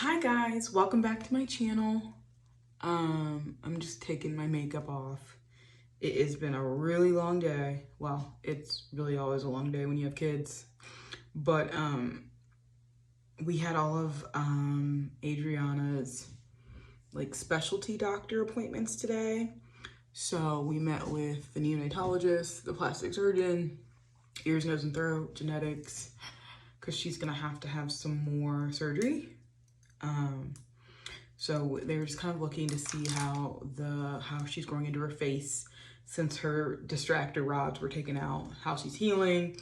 Hi guys, welcome back to my channel. I'm just taking my makeup off. It has been a really long day. Well, it's really always a long day when you have kids. But we had all of Adriana's like specialty doctor appointments today. So we met with the neonatologist, the plastic surgeon, ears, nose, and throat, genetics, because she's gonna have to have some more surgery. So they were just kind of looking to see how she's growing into her face since her distractor rods were taken out, how she's healing,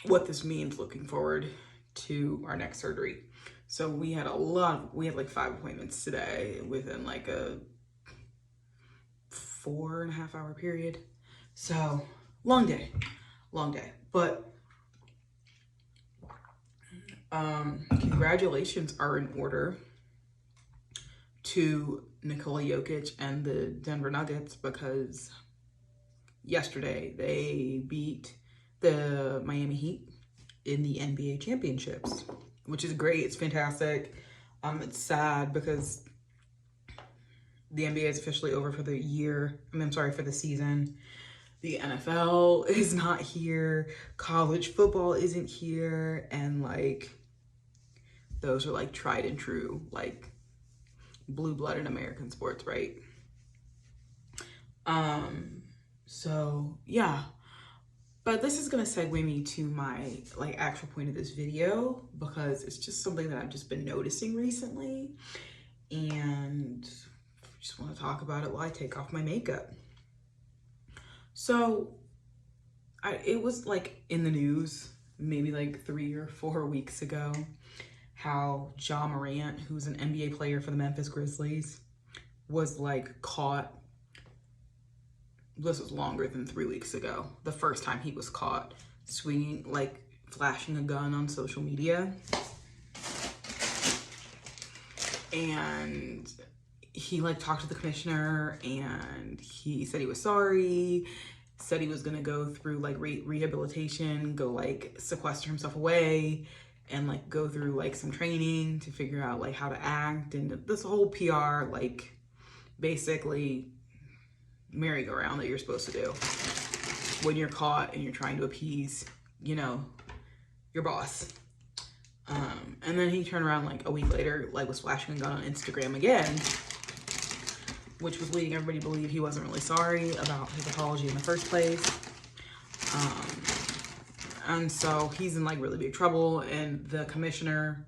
what this means looking forward to our next surgery. So we had like 5 appointments today within like a 4.5 hour period. So long day, but congratulations are in order to Nikola Jokic and the Denver Nuggets, because yesterday they beat the Miami Heat in the NBA championships, which is great. It's fantastic. It's sad because the NBA is officially over for the year. For the season. The NFL is not here. College football isn't here. And like, those are like tried and true, like blue-blooded American sports, right? So yeah, but this is gonna segue me to my like actual point of this video, because it's just something that I've just been noticing recently, and just want to talk about it while I take off my makeup. So it was like in the news maybe like 3 or 4 weeks ago how Ja Morant, who's an NBA player for the Memphis Grizzlies, was like caught. This was longer than 3 weeks ago. The first time he was caught swinging, like flashing a gun on social media. And he like talked to the commissioner and he said he was sorry, said he was gonna go through like rehabilitation, go like sequester himself away, and like go through like some training to figure out like how to act, and this whole PR like basically merry-go-round that you're supposed to do when you're caught and you're trying to appease, you know, your boss. And then he turned around like a week later, like was flashing a gun on Instagram again, which was leading everybody to believe he wasn't really sorry about his apology in the first place. And so he's in like really big trouble, and the commissioner,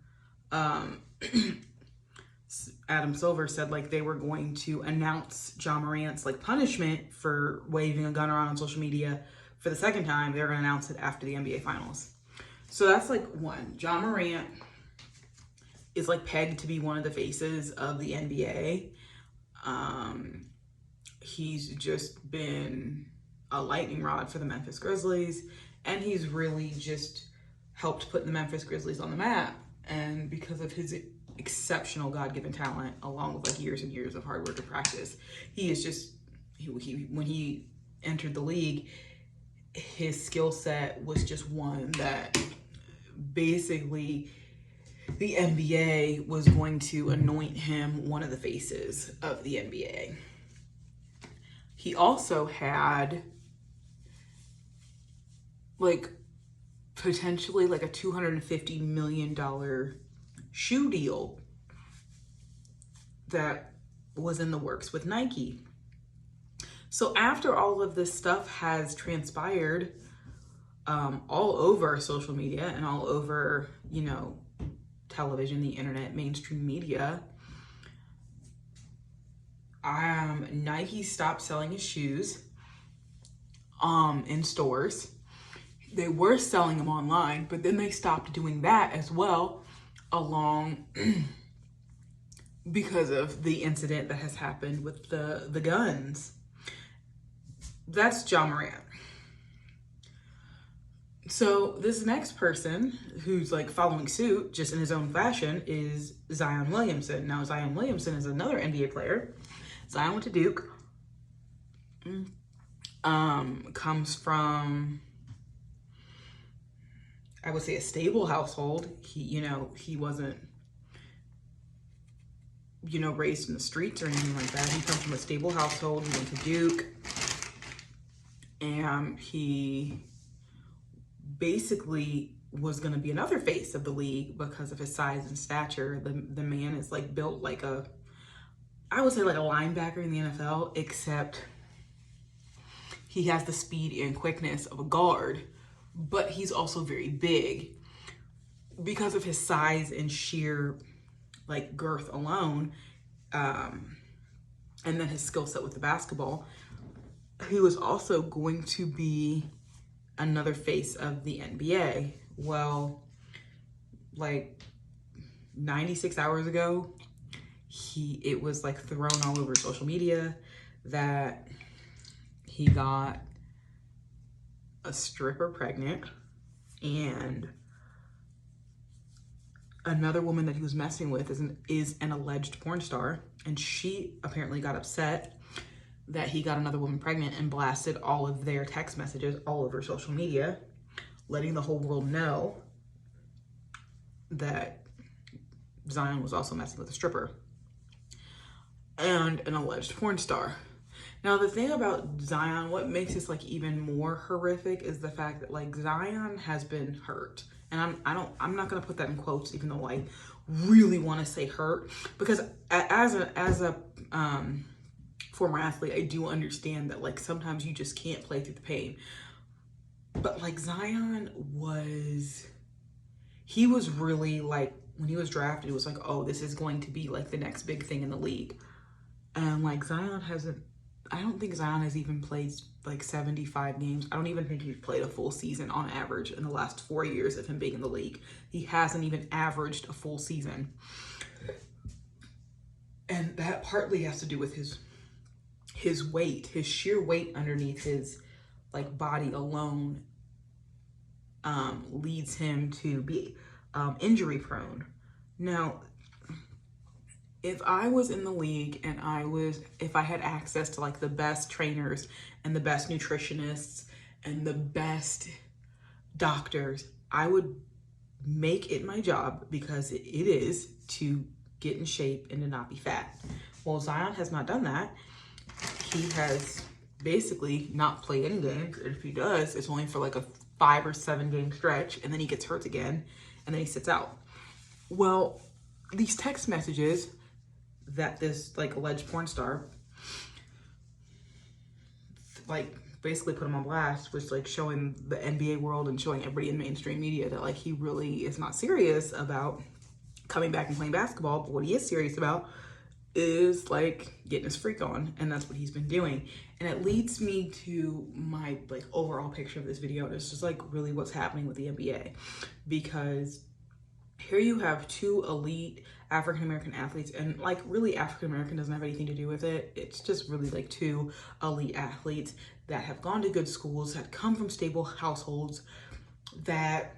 Adam Silver, said like they were going to announce Ja Morant's like punishment for waving a gun around on social media for the second time. They're gonna announce it after the NBA finals. So that's like one. Ja Morant is like pegged to be one of the faces of the NBA. He's just been a lightning rod for the Memphis Grizzlies, and he's really just helped put the Memphis Grizzlies on the map. And because of his exceptional God-given talent, along with like years and years of hard work and practice, he is just, when he entered the league, his skill set was just one that basically the NBA was going to anoint him one of the faces of the NBA. He also had like potentially like a $250 million shoe deal that was in the works with Nike. So after all of this stuff has transpired all over social media and all over, you know, television, the internet, mainstream media, Nike stopped selling his shoes in stores. They were selling them online, but then they stopped doing that as well, along because of the incident that has happened with the guns. That's Ja Morant. So this next person who's like following suit just in his own fashion is Zion Williamson. Now Zion Williamson is another NBA player. Zion went to Duke. Comes from, I would say, a stable household. He wasn't you know, raised in the streets or anything like that. He comes from a stable household. He went to Duke, and he basically was going to be another face of the league because of his size and stature. The man is like built like a, I would say like a linebacker in the NFL, except he has the speed and quickness of a guard, but he's also very big. Because of his size and sheer like girth alone, and then his skill set with the basketball, he was also going to be another face of the NBA. Well, like 96 hours ago, it was like thrown all over social media that he got a stripper pregnant, and another woman that he was messing with is an alleged porn star, and she apparently got upset that he got another woman pregnant and blasted all of their text messages all over social media, letting the whole world know that Zion was also messing with a stripper and an alleged porn star. Now, the thing about Zion, what makes this like even more horrific is the fact that like Zion has been hurt. And I'm not gonna put that in quotes, even though I really want to say hurt, because as a former athlete, I do understand that like sometimes you just can't play through the pain. But like Zion he was really like, when he was drafted, it was like, oh, this is going to be like the next big thing in the league. And like I don't think Zion has even played like 75 games. I don't even think he's played a full season on average in the last 4 years of him being in the league. He hasn't even averaged a full season. And that partly has to do with his weight, his sheer weight underneath his like body alone leads him to be injury prone. Now, if I was in the league and if I had access to like the best trainers and the best nutritionists and the best doctors, I would make it my job, because it is, to get in shape and to not be fat. Well, Zion has not done that. He has basically not played any games. And if he does, it's only for like a 5 or 7 game stretch, and then he gets hurt again, and then he sits out. Well, these text messages that this like alleged porn star like basically put him on blast, was like showing the NBA world and showing everybody in mainstream media that like he really is not serious about coming back and playing basketball, but what he is serious about is like getting his freak on, and that's what he's been doing. And it leads me to my like overall picture of this video, and it's just like really what's happening with the NBA, because here you have 2 elite African-American athletes, and like really African-American doesn't have anything to do with it. It's just really like 2 elite athletes that have gone to good schools, that come from stable households, that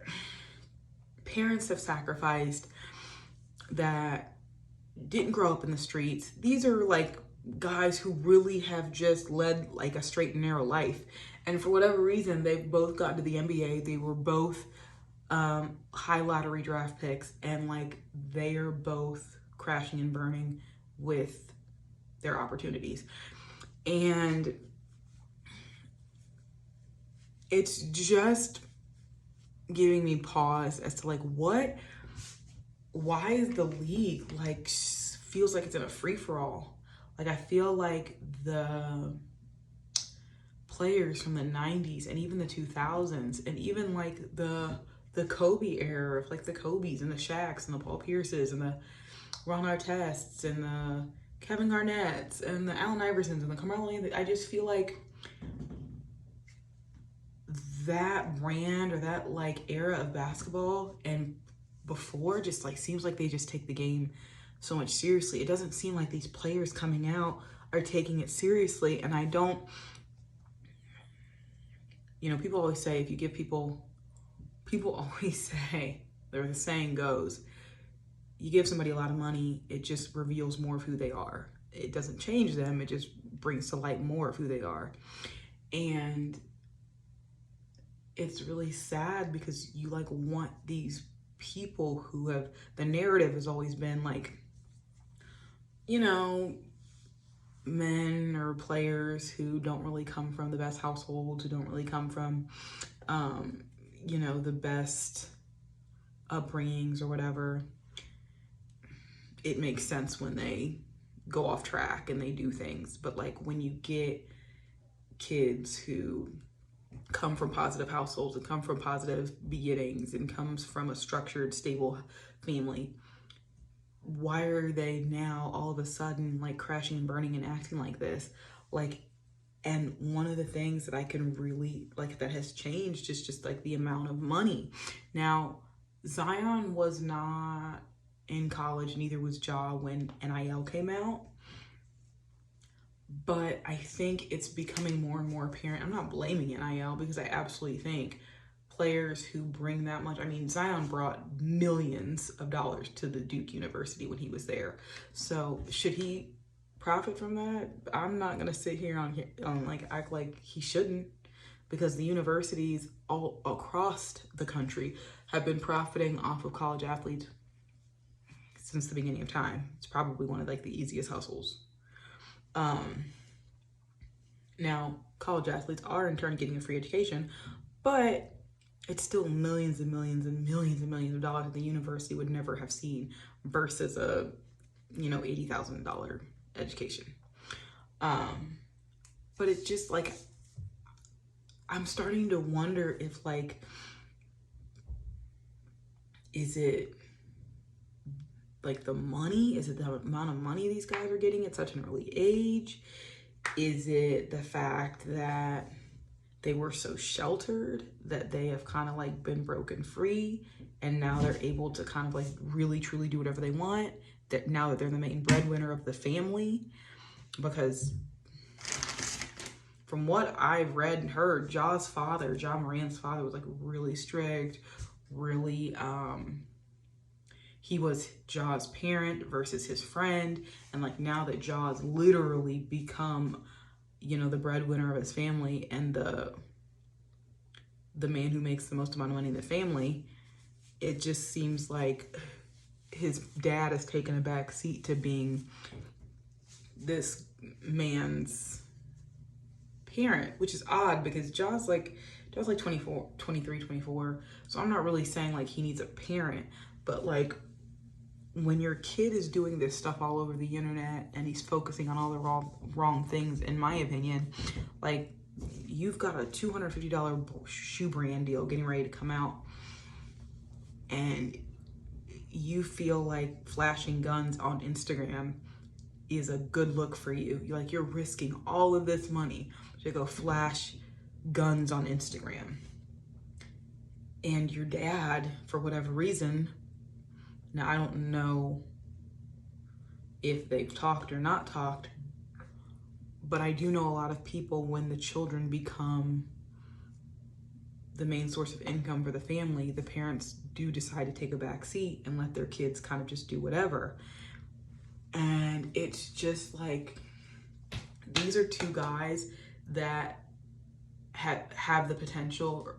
parents have sacrificed, that didn't grow up in the streets. These are like guys who really have just led like a straight and narrow life. And for whatever reason, they've both gotten to the NBA. They were both high lottery draft picks, and like they are both crashing and burning with their opportunities. And it's just giving me pause as to like why is the league like feels like it's in a free-for-all. Like I feel like the players from the 90s and even the 2000s and even like the Kobe era of like the Kobes and the Shaqs and the Paul Pierces and the Ron Artests and the Kevin Garnett's and the Allen Iversons and the Carmelo Anthony, I just feel like that brand or that like era of basketball and before just like seems like they just take the game so much seriously. It doesn't seem like these players coming out are taking it seriously. And I don't, you know, people always say if you give people always say, there's a saying goes, you give somebody a lot of money, it just reveals more of who they are. It doesn't change them, it just brings to light more of who they are. And it's really sad because you like want these people who have, the narrative has always been like you know, men or players who don't really come from the best households, who don't really come from, you know, the best upbringings or whatever, it makes sense when they go off track and they do things. But like when you get kids who come from positive households and come from positive beginnings and comes from a structured, stable family, why are they now all of a sudden like crashing and burning and acting like this? Like, and one of the things that I can really like that has changed is just like the amount of money. Now, Zion was not in college, neither was Ja when NIL came out. But I think it's becoming more and more apparent. I'm not blaming NIL because I absolutely think players who bring that much, I mean, Zion brought millions of dollars to the Duke University when he was there. So should he profit from that? I'm not gonna sit here on like act like he shouldn't, because the universities all across the country have been profiting off of college athletes since the beginning of time. It's probably one of like the easiest hustles. Now, college athletes are in turn getting a free education, but it's still millions and millions and millions and millions of dollars that the university would never have seen versus a, you know, $80,000 education. But it's just like, I'm starting to wonder if like, is it like the money? Is it the amount of money these guys are getting at such an early age? Is it the fact that they were so sheltered that they have kind of like been broken free and now they're able to kind of like really truly do whatever they want, that now that they're the main breadwinner of the family? Because from what I've read and heard, Ja's father, Ja Morant's father, was like really strict, really he was Ja's parent versus his friend. And like now that Ja's literally become, you know, the breadwinner of his family and the man who makes the most amount of money in the family, it just seems like his dad has taken a back seat to being this man's parent, which is odd because Ja's like 24, 23, 24. So I'm not really saying like he needs a parent, but like when your kid is doing this stuff all over the internet and he's focusing on all the wrong things, in my opinion, like you've got a $250 shoe brand deal getting ready to come out and you feel like flashing guns on Instagram is a good look for you. You're risking all of this money to go flash guns on Instagram. And your dad, for whatever reason, now I don't know if they've talked or not talked, but I do know a lot of people, when the children become the main source of income for the family, the parents do decide to take a back seat and let their kids kind of just do whatever. And it's just like, these are two guys that have the potential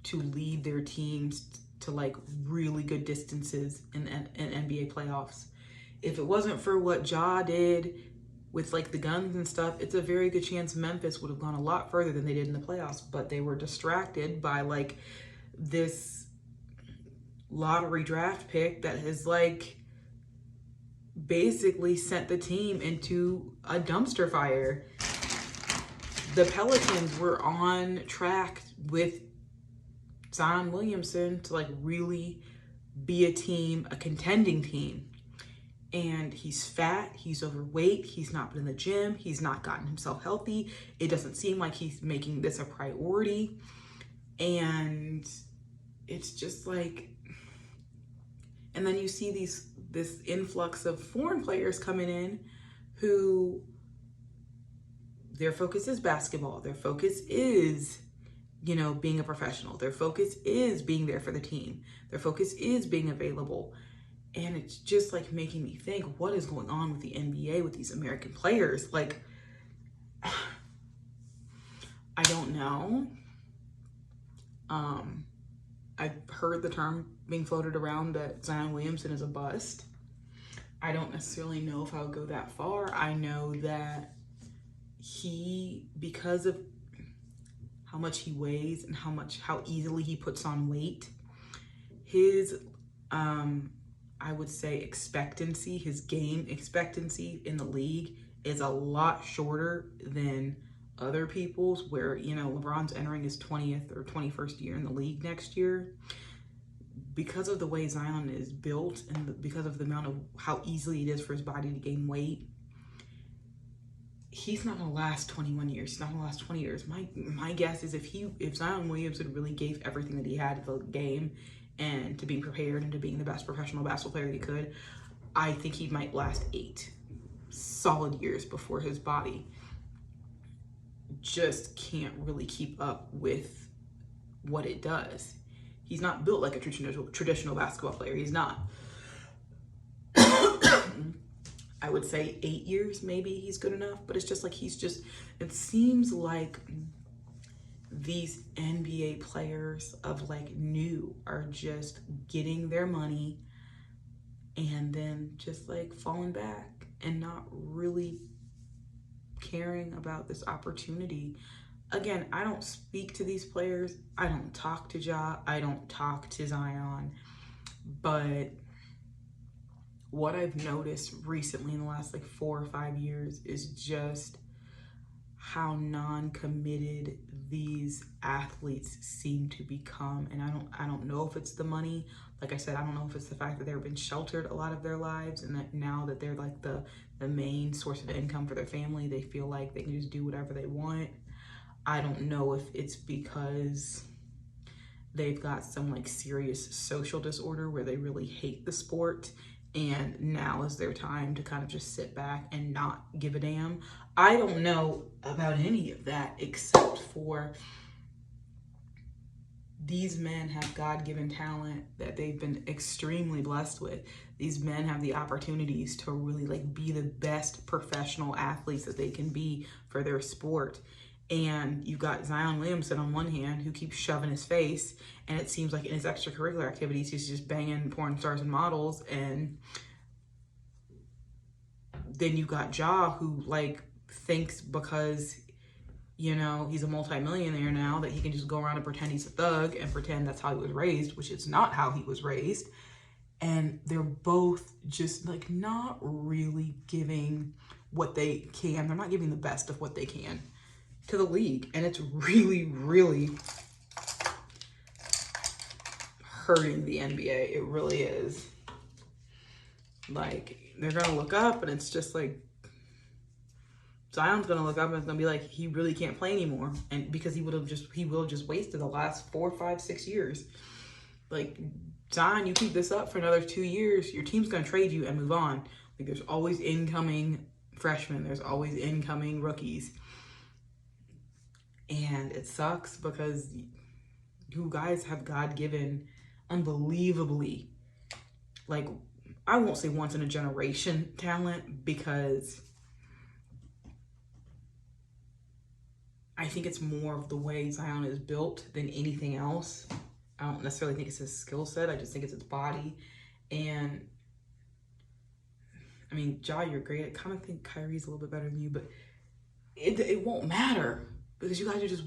to lead their teams to like really good distances in NBA playoffs. If it wasn't for what Ja did with like the guns and stuff, it's a very good chance Memphis would have gone a lot further than they did in the playoffs, but they were distracted by like this lottery draft pick that has like basically sent the team into a dumpster fire. The Pelicans were on track with Zion Williamson to like really be a team, a contending team. And he's fat, he's overweight, he's not been in the gym, he's not gotten himself healthy. It doesn't seem like he's making this a priority. And it's just like, and then you see this influx of foreign players coming in who their focus is basketball. Their focus is, you know, being a professional. Their focus is being there for the team. Their focus is being available. And it's just like making me think, what is going on with the NBA with these American players? Like, I don't know. I've heard the term being floated around that Zion Williamson is a bust. I don't necessarily know if I would go that far. I know that he, because of how much he weighs and how easily he puts on weight, his, I would say expectancy, his game expectancy in the league is a lot shorter than other people's, where, you know, LeBron's entering his 20th or 21st year in the league next year. Because of the way Zion is built and because of the amount of how easily it is for his body to gain weight, he's not gonna last 21 years. He's not gonna last 20 years. My guess is if Zion Williamson really gave everything that he had to the game and to being prepared and to being the best professional basketball player he could, I think he might last 8 solid years before his body just can't really keep up with what it does. He's not built like a traditional basketball player. He's not. I would say 8 years, maybe he's good enough, but it's just like it seems like these NBA players of like new are just getting their money and then just like falling back and not really caring about this opportunity. Again, I don't speak to these players. I don't talk to Ja. I don't talk to Zion. But what I've noticed recently in the last like 4 or 5 years is just how non-committed these athletes seem to become. And I don't know if it's the money. Like I said, I don't know if it's the fact that they've been sheltered a lot of their lives and that now that they're like the main source of income for their family, they feel like they can just do whatever they want. I don't know if it's because they've got some like serious social disorder where they really hate the sport and now is their time to kind of just sit back and not give a damn. I don't know about any of that except for these men have God-given talent that they've been extremely blessed with. These men have the opportunities to really like be the best professional athletes that they can be for their sport. And you've got Zion Williamson on one hand who keeps shoving his face, and it seems like in his extracurricular activities he's just banging porn stars and models. And then you got Ja who like thinks because, you know, he's a multimillionaire now that he can just go around and pretend he's a thug and pretend that's how he was raised, which is not how he was raised. And they're both just like not really giving what they can. They're not giving the best of what they can to the league. And it's really, really hurting the NBA. It really is. Like, they're going to look up and it's just like, Zion's going to look up and it's going to be like, he really can't play anymore. And because he will have just wasted the last 4, 5, 6 years. Like, Zion, you keep this up for another 2 years, your team's going to trade you and move on. Like, there's always incoming freshmen. There's always incoming rookies. And it sucks because you guys have God-given, unbelievably, like, I won't say once in a generation talent because I think it's more of the way Zion is built than anything else. I don't necessarily think it's his skill set. I just think it's his body. And I mean, Ja, you're great. I kind of think Kyrie's a little bit better than you, but it won't matter because you guys are just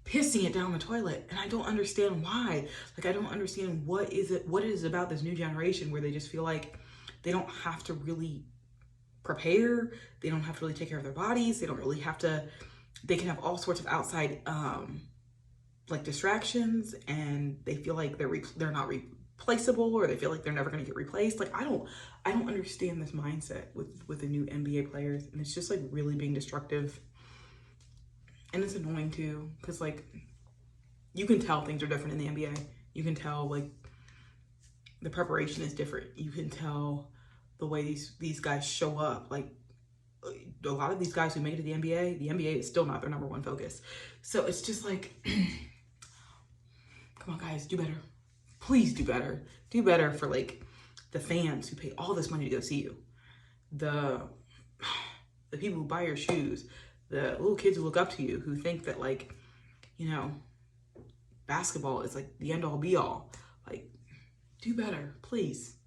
pissing it down the toilet. And I don't understand why. Like, I don't understand what it is about this new generation where they just feel like they don't have to really prepare. They don't have to really take care of their bodies. They don't really have to, they can have all sorts of outside, like distractions, and they feel like they're not replaceable, or they feel like they're never going to get replaced. Like, I don't understand this mindset with the new NBA players. And it's just like really being destructive. And it's annoying too, because like you can tell things are different in the NBA. You can tell like the preparation is different. You can tell the way these guys show up. Like a lot of these guys who make it to the NBA is still not their number one focus. So it's just like, come on guys, do better. Please do better. Do better for like the fans who pay all this money to go see you. The people who buy your shoes. The little kids who look up to you, who think that like, you know, basketball is like the end all be all. Like, do better, please.